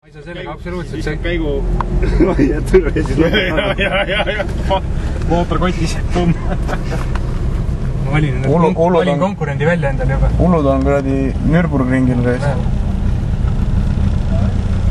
ei saa sellega absoluutselt see käigu mootor kotis ma valin konkurendi välja endale juba. Hullud on kuradi Nürburgringil reis.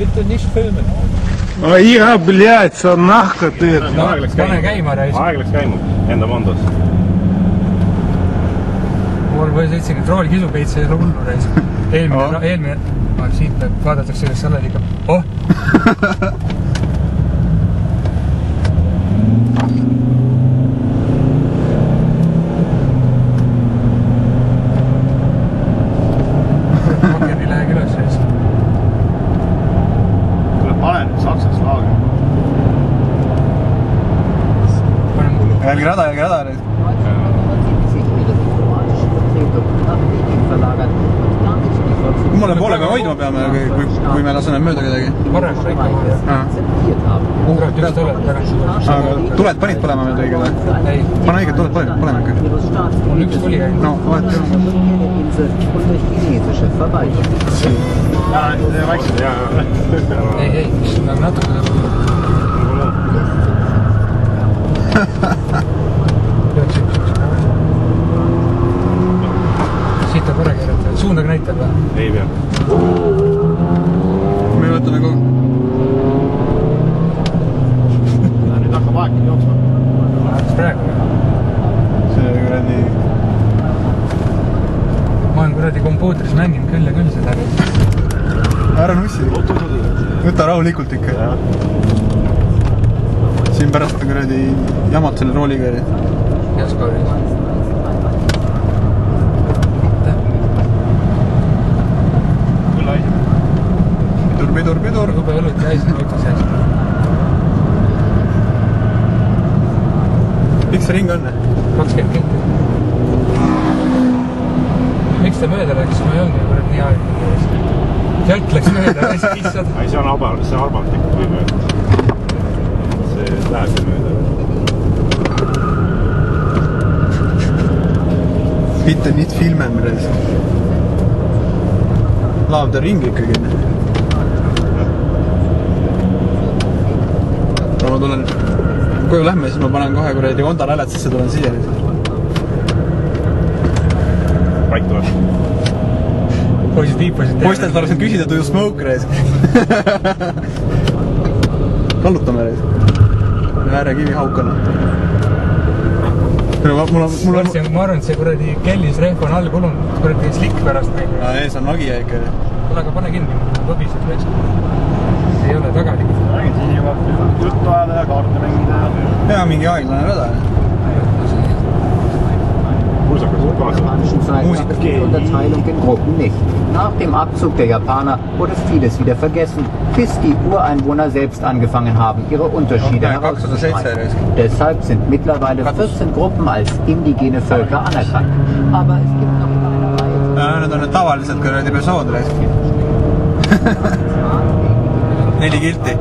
Mitte nicht filmen. Iha, blядь, see on nahka teed. Pane käima reis. Aeg läks käima enda Mondos. Mul või 70 rooli kisupeits ei ole hullu reis. Eelmine siit vaadatakse üles alla liiga. Oh! Maker ei lähegi üles reis. Tule pane nüüd Saksas laagi. Jälgi rada reis. Kummale poole me hoidma peame, kui me laseme mööda kedagi? Parem ikka Aga tuled panid põlema meil õige või? Ei. Pane õige, tuled põlema ikka. Mul üks tuli jäi. No, vahet küll. Vaikselt, jaa. Ei, natuke tõbb. Siit on korra keerata. Suundaga näitab või? Ei pea. Me võtame kogu. Nüüd hakkab aeg jooksma. Läheks praegu. See kuradi... Ma olen kuradi kompuutris mänginud küll ja küll seda. Ära nussi. Võta rahulikult ikka. Siin pärast kuradi jamad selle rooliga. Jaskori. Pidur. Jube õlut jäis, võtaks jäis. Miks see ring on? 20 kinti. Miks ta mööda läks? Ma ei olnud nii aeg. Sealt läks mööda, issad. Ei, see on arbaltik või mööda. See läheb mööda. Mitte nüüd filmen reis. Laavda ringi ikkagi. Ma tulen, koju lähme, siis ma panen kohe kuradi Honda lälletsesse, tulen siia. Paik tuleb. Poistelt lasen küsida, do you smoke reis. Kallutame reis. Äärekivi haukana. Ma arvan, et see kuradi kellis rehv on all kulunud, kuradi slikk pärast meil. Ees on nagi ikka. Tule aga pane kinni, võbised reis. Ei ole tagalik. Siin juba juttu ajada ja kaarte mängida. Ja, mingi aeglane rada. Unterteilung in Gruppen nicht. Nach dem Abzug der Japaner wurde vieles wieder vergessen, bis die Ureinwohner selbst angefangen haben, ihre Unterschiede herauszustreichen. Deshalb sind mittlerweile 14 Gruppen als indigene Völker anerkannt. Aber es gibt noch eine Reihe... Need on need tavaliselt kuradi persoon reis. 4 kilti.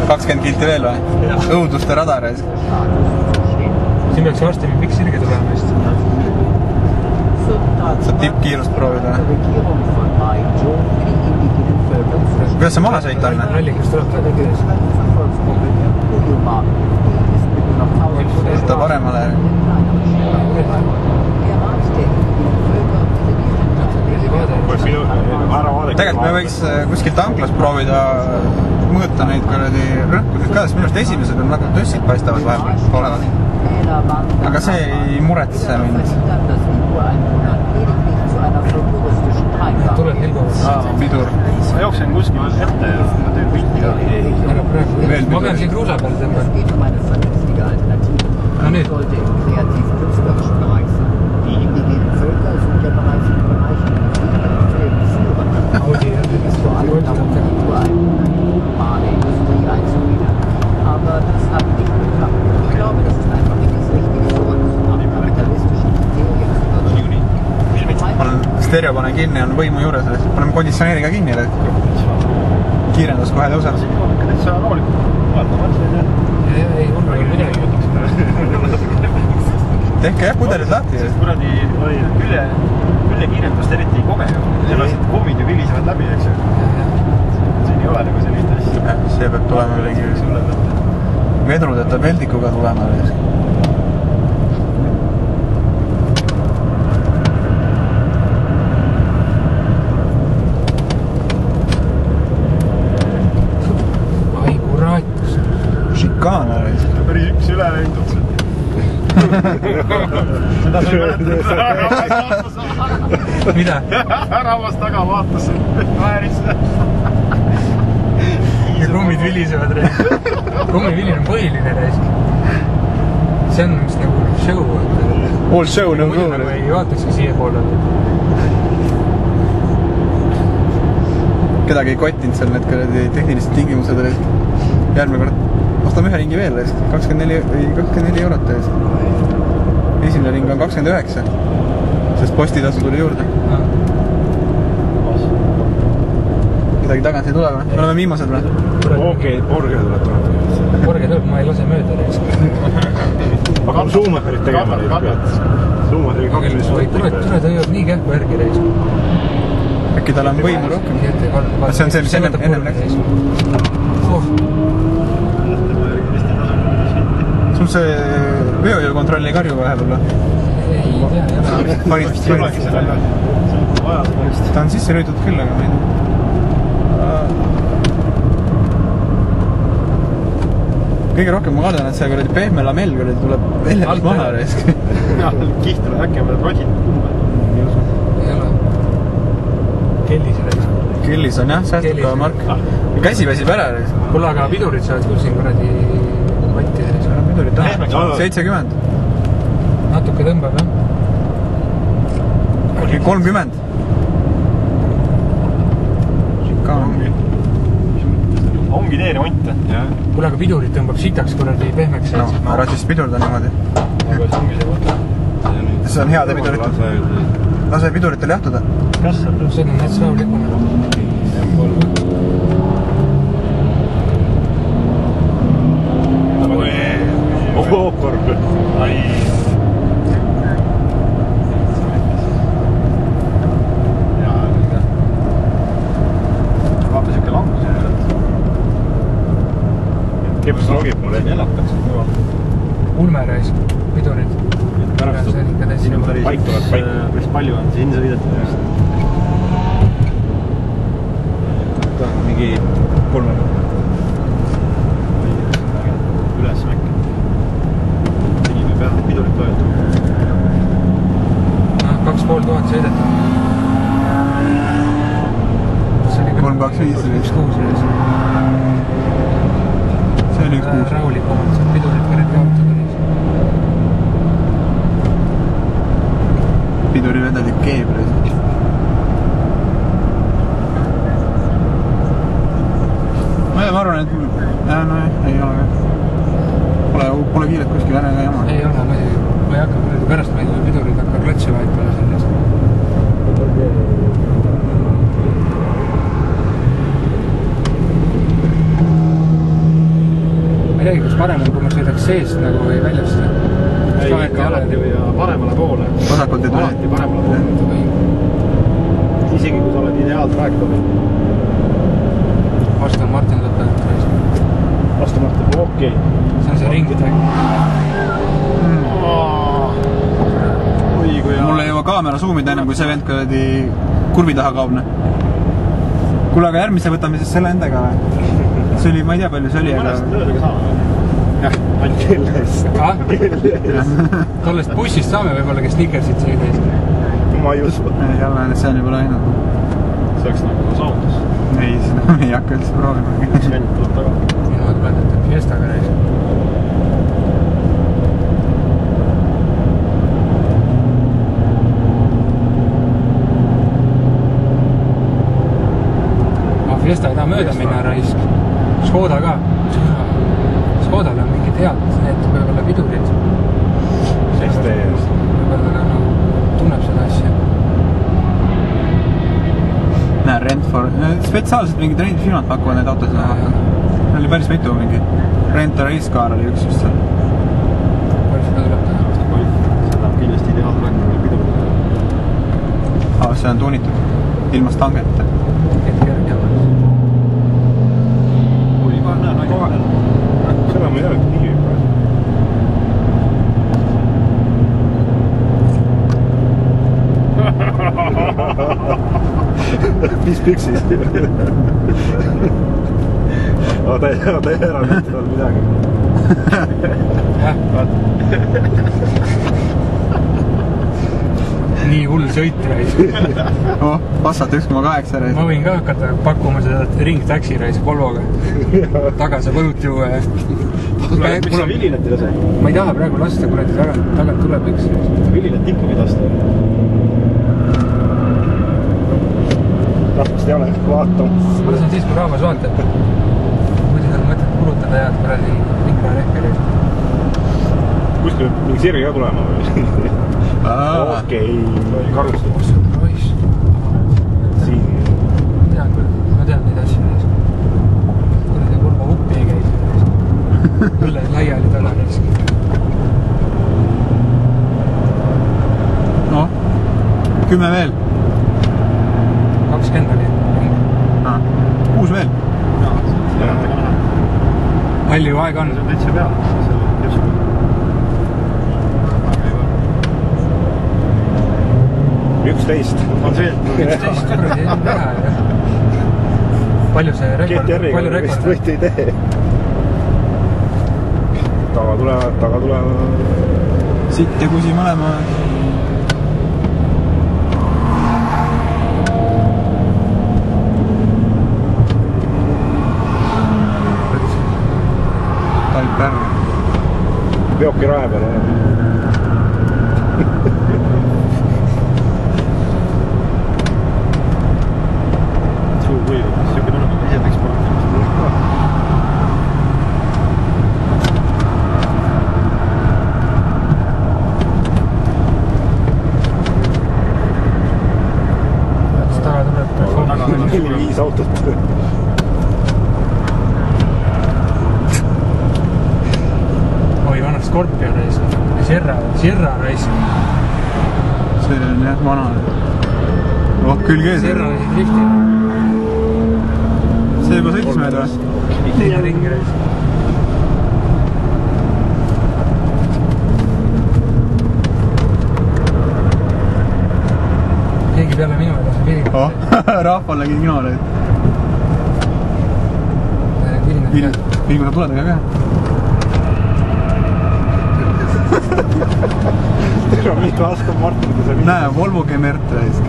20 kilti veel või? Õuduste rada reis. Siin peaks varsti miks sirge tulema vist. Saab tippkiirust proovida. Kuidas see maha sõita on? Rallikas tuleb väga kiires. Võtta paremale. Tegelikult me võiks kuskil tanklas proovida mõõta neid kuradi rõhkusid ka, sest minu arust esimesed on väga tõssid paistavad vahepeal. Aga see ei muretse mind. Tuled helguvad. Pidur. Ma jooksen kuskil ette ja teen pilti ka. Ma pean siin kruusa peal tõmbama. No nüüd. Aber das hat nicht geklappt. Ich glaube, das ist einfach nicht das Richtige für uns. Kapitalistischen Kriterien. Stereo panen kinni, on võimu juures. Paneme konditsioneeriga kinni. Kiirendus kohe tõuseb. Täitsa rahulikult. Ei, hullu ei midagi. Tehke jah pudelid lahti. Kuradi küljekiirendust eriti ei koge. Sellepärast, et kummid ju vilisevad läbi, eks ju. ei ole nagu sellist asja. See peab tulema mingi vedrudeta peldikuga tulema. Ai kurat. Šikaan oli. Päris üks üle läinud. Seda sai Mida? Rahvas taga vaatas. Vääris. Ja kummid vilisevad reis. Kummivilin on põhiline reis. See on vist nagu show. All show nagu muidu nagu ei vaatakski siia poole. Kedagi ei kottinud seal need tehnilised tingimused olid. Järgmine kord ostame ühe ringi veel 24 eurot. Esimene ring on 29, sest postitasu tuli juurde. Kedagi tagant ei tule või? Me oleme viimased või? Okei, Borge tuleb tuleb. Borge tuleb, ma ei lase mööda reis. Aga Suumacherit tegema neid pead. Suumacherit 2 minnes tule, ta jõud nii kähku järgi reis. Äkki tal on võimu rohkem? See on see, mis ennem läks. Sul see veojõukontroll ei karju vahepeal või? Ei tea, ta on sisse lüütud küll, aga ma ei tea. Kõige rohkem ma kardan, et see pehme lamell tuleb veelelt maha reis. Kiht tuleb äkki peale rodid. ei ole. Kellis reis. Kellis on jah, säästuka mark. Käsi väsib ära reis. Kulla, aga pidurid saavad küll siin kuradi vatti reis. Pidurid on 70. Natuke tõmbab, jah? 30. Ongi tee remont. Kulla, aga pidurid tõmbab sitaks kuradi pehmeks. No, ära siis pidurda niimoodi. See on heade piduritel. Lase piduritel jahtuda. Kas on? See on näiteks rahulikuna. Korb. Ai. Vaata siuke langus. Keps logib mulle elatakse. Ulme reis, pidurid. Paik tuleb paik. Päris palju on siin sõidetud. Ta on mingi 3 üles mäkki. Tegime peale pidurit loetud. 2500 sõidetud. 325. 1.6 reis. See oli 1.6. Rahulikumalt saab pidurid kõrget jaotada reis. Piduri vedelik keeb reis. Ma arvan, et ei ole. Pole kiiret kuskil ära ka jama. Ei ole, ma ei hakka pärast meil pidurid hakka klotsi vahetama sellest. Ma ei teagi, kas parem on, kui ma sõidaks seest nagu või väljast. Ei, ikka alati või paremale poole. Vasakult ei tule. Alati paremale poole. Isegi kui sa oled ideaaltrajektooril. Vastu on Martin lõpetanud reis. Vastu Martin, okei. See on see ring. Mulle ei jõua kaamera zoomida ennem, kui see vend kurvi taha kaob. Kuule, aga järgmise võtame siis selle endaga või? See oli, ma ei tea palju see oli, aga... Mõnest löödega saame. Jah, ainult kellest. Tollest bussist saame võib-olla, kes Snickersit sõida eest. Ma ei usu. Jälle, see on juba läinud. See oleks nagu saavutus. Ei, seda me ei hakka üldse proovima. Üks vend tuleb taga. Minu tuletate Fiestaga reis. Fiesta ei taha mööda minna raisk. Škoda ka. Škodal on mingid head, need võib-olla pidurid. Võib-olla tunneb seda asja. Näe, Rent4. Spetsiaalselt mingid rendifirmad pakuvad neid autosid. Oli päris mitu mingi. Rent4 Racecar oli üks just seal. Palju seda tuleb teha? Seda on kindlasti ideaaltrajektooril pidurid. See on tuunitud ilma stangeta. Kerge. Seda ma ei ole nii juba. Mis püksis? Ta ei ära näitada midagi. Nii hull sõit reis. Passat 1,8 reis. Ma võin ka hakata pakkuma seda ringtaxi reis Volvoga. Tagasi võlut juua ja... Miks sa Villinet ei lase? Ma ei taha praegu lasta, kuradi tagant tuleb üks reis. Villinet ikka võid lasta. Rahvast ei ole vaatama. Ma lasen siis, kui rahvas vaatab. Muidu seal mõtled kulutada head kuradi ringrarekkerid. Kuskil mingi sirge ka tulema või? Okei, karustab. Rois. Siin. Ma tean neid asju neis. Kuradi kurva uppi ei käi. Õlle laiali tala neis. No, 10 veel. 20 oli. 6 veel. Palju aega on? See on täitsa peal. 11. On see? 11 kuradi on vähe, jah. Palju see rekord? Palju rekord? Võitu ei tee. Taga tulevad. Sitt ja kusi mõlema. Talp pärg. Veoki rae peal. Suur võivad, mis söögi tuleb, ise peaks polema. Taga tuleb 4-5 autot. Oi, vanad Scorpion reis. Sierra reis. See on jah, vana. Küll kees. Sierra reis drifti. See juba sõitis meil või? Teine ring reis. Keegi peale minu ei lase Villinat. Rahval nägid mina neid. Villinat. Vilgu sa tuled aga ka? Terve Mihkel Askan Martin, kui sa mingi... Näe, Volvo Gemert raisk.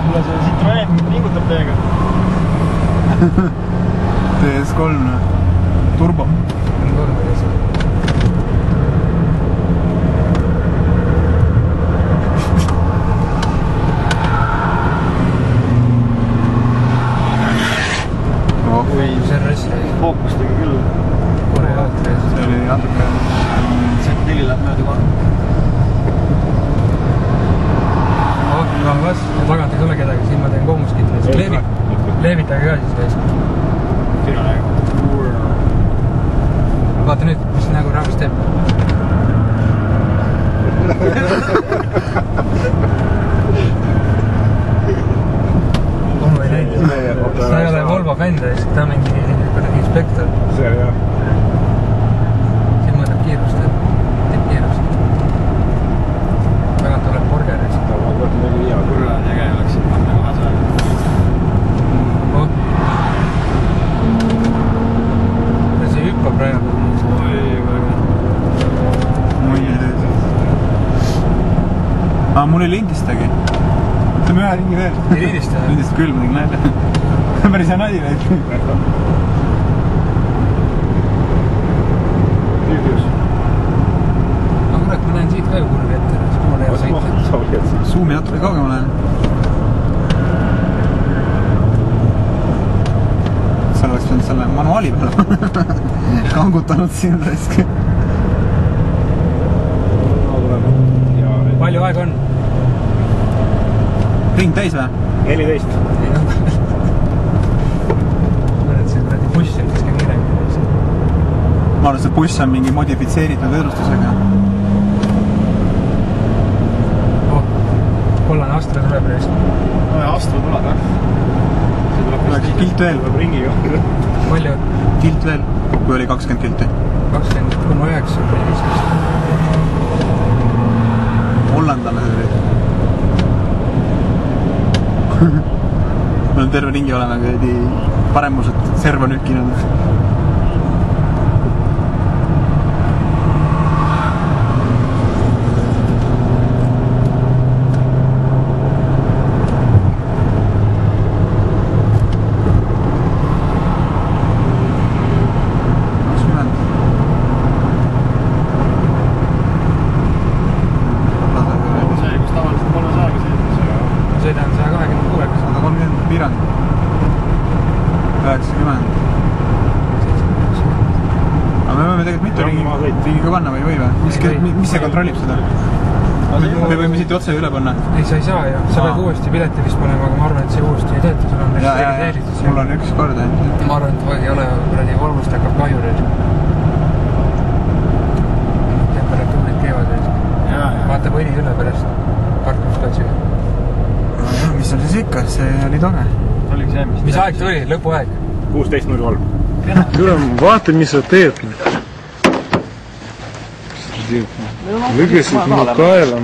Mulle see Citroen pingutab teiega. TS3 turbo. Fookus tegi küll. Kore jaalt reis. See oli natuke... Z4 läheb mööda kohe. Vas, ja tagant ei tule kedagi, siin ma teen koomuskit. Leevitage ka siis reis. Vaata nüüd, mis nägu rahvas teeb. Sa ei ole Volvo fänn, ta on mingi inspektor. See oli jah. Siin mõõdab kiirust, teeb kiirust. Tagant tuleb Borger. Ta on võtnud neil hea kurla äge oleksid panna kaasa. See hüppab raja peal. Mul ei lindistagi. Ütleme ühe ringi veel. Ei lindista? Lindista küll, ma tegin nalja. Päris hea nali neid. Tüübius. No kurat, ma näen siit ka ju kurvi ette. Mul ei ole sõita. Suumi natuke kaugemale. Seal oleks pidanud selle manuaali peale kangutanud siin raisk. Palju aega on? Ring täis või? 14. Mõned see kuradi buss on kiske midagi. Ma arvan, see buss on mingi modifitseeritud vedrustusega. Astra tuleb reis. Astra tuleb, jah. See tuleb kilt veel. Ringiga. Palju? Kilt veel, kui oli 20 kilti. 20,9 või 15. Hollandlane see oli. Me terve ringi oleme paremused serva nükkinud. piirang 90. Aga me võime tegelikult mitu ringi panna või või? Mis see kontrollib seda? Me võime siit otse üle panna? Ei, sa ei saa ju. Sa pead uuesti pileti vist panema, aga ma arvan, et see uuesti ei tööta. Mul on üks kord ainult. Ma arvan, et ei ole kuradi Volvost hakkab kahju nüüd. Temperatuurid keevad ees. Vaata põni üle pärast parkimiskatsiga. Mis on siis ikka? See oli tore. Mis aeg tuli? Lõpuaeg? 16.03. Vaata, mis sa teed. Lõgesid mu kaela.